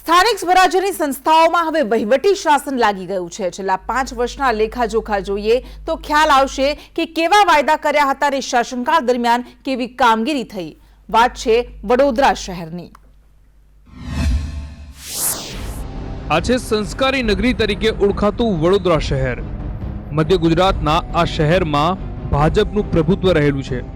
સ્થાનિક સ્વરાજ્યની સંસ્થાઓમાં હવે વહીવટી શાસન લાગી ગયું છે। છેલ્લા 5 વર્ષના લેખાજોખા જોઈએ તો ખ્યાલ આવશે કે કેવા વાયદા કર્યા હતા અને શાસનકાળ દરમિયાન કેવી કામગીરી થઈ। વાત છે વડોદરા શહેરની। આ છે સંસ્કારી નગરી તરીકે ઓળખાતું વડોદરા શહેર। મધ્ય ગુજરાતના આ શહેરમાં ભાજપનું પ્રભુત્વ રહેલું છે।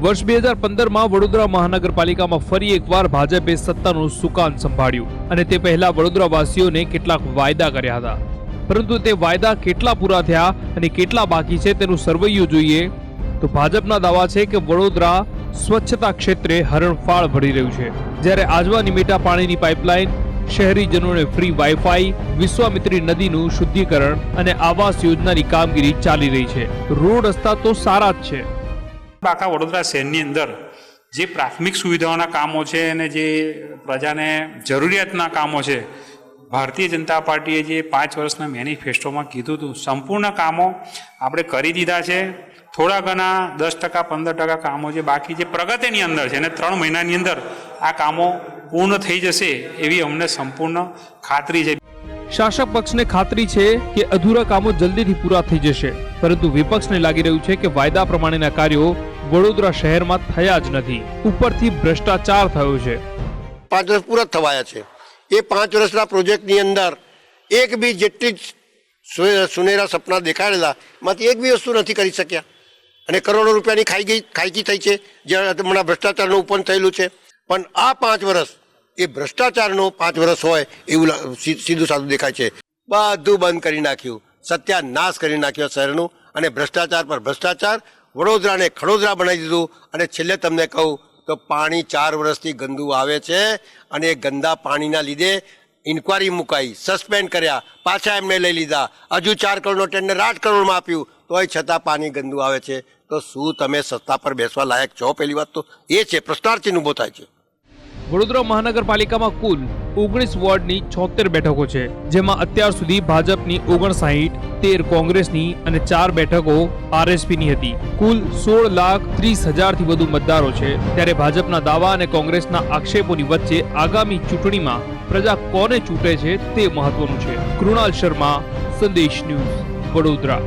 વર્ષ 2015 માં વડોદરા મહાનગરપાલિકામાં ફરી એકવાર ભાજપે સત્તાનું સુકાન સંભાળ્યું અને તે પહેલા વડોદરાવાસીઓને કેટલાક વાયદા કર્યા હતા, પરંતુ તે વાયદા કેટલા પૂરા થયા અને કેટલા બાકી છે તેનું સરવૈયું જોઈએ તો ભાજપના દાવા છે કે વડોદરા સ્વચ્છતા ક્ષેત્રે હરણફાળ ભરી રહ્યું છે। જ્યારે આજવા નિમેટા પાણીની પાઇપલાઇન, શહેરીજનોને ફ્રી વાઈફાઈ, વિશ્વામિત્રી નદીનું શુદ્ધિકરણ અને આવાસ યોજનાની કામગીરી ચાલી રહી છે। રોડ રસ્તા તો સારા જ છે। આખા વડોદરા શહેરની અંદર જે પ્રાથમિક સુવિધાઓના કામો છે અને જે પ્રજાને જરૂરિયાતના કામો છે, ભારતીય જનતા પાર્ટીએ જે 5 વર્ષના મેનિફેસ્ટોમાં કીધું હતું સંપૂર્ણ કામો આપણે કરી દીધા છે। થોડા ઘણા 10%, 15% કામો જે બાકી જે પ્રગતિની અંદર છે અને 3 મહિનાની અંદર આ કામો પૂર્ણ થઈ જશે એવી અમને સંપૂર્ણ ખાતરી છે। શાસક પક્ષને ખાતરી છે કે અધૂરા કામો જલ્દીથી પૂરા થઈ જશે, પરંતુ વિપક્ષને લાગી રહ્યું છે કે વાયદા પ્રમાણેના કાર્યો વડોદરા શહેરમાં થયા જ નથી, ઉપરથી ભ્રષ્ટાચાર થયો છે। 5 વર્ષ પૂરા થવાયા છે। એ 5 વર્ષના પ્રોજેક્ટની અંદર એક બી જેટલી સુનેરા સપના દેખાડેલા એમાંથી એક બી વસ્તુ નથી કરી શક્યા અને કરોડો રૂપિયાની ખાઈકી થઈ છે, જે હમણાં ભ્રષ્ટાચારનું ઉપન થયેલું છે। પણ આ 5 વર્ષ એ ભ્રષ્ટાચારનું 5 વર્ષ હોય એવું સીધું સાધું દેખાય છે। બધું બંધ કરી નાખ્યું, સત્યાનાશ કરી નાખ્યો શહેરનું અને ભ્રષ્ટાચાર પર ભ્રષ્ટાચાર, વડોદરાને ખડોદરા બનાવી દીધું। અને છેલ્લે તમને કહું તો પાણી 4 વર્ષથી ગંદુ આવે છે અને એ ગંદા પાણીના લીધે ઇન્કવાયરી મુકાઈ, સસ્પેન્ડ કર્યા, પાછા એમને લઈ લીધા, હજુ 4 કરોડનો ટેન્ડર 8 કરોડમાં આપ્યું, તોય છતાં પાણી ગંદુ આવે છે। તો શું તમે સત્તા પર બેસવા લાયક છો? પહેલી વાત તો એ છે, પ્રશ્નાર્થ ઊભો થાય છે। વડોદરા મહાનગરપાલિકામાં કુલ 19 વોર્ડની 76 બેઠકો છે, જેમાં અત્યાર સુધી ભાજપની 59, 13 કોંગ્રેસની અને 4 બેઠકો આરએસપીની હતી। કુલ 16,30,000થી વધુ મતદારો છે। ત્યારે ભાજપના દાવા અને કોંગ્રેસના આક્ષેપોની વચ્ચે આગામી ચૂંટણીમાં પ્રજા કોને ચૂંટે છે તે મહત્વનું છે। કૃણાલ શર્મા, સંદેશ ન્યૂઝ, વડોદરા।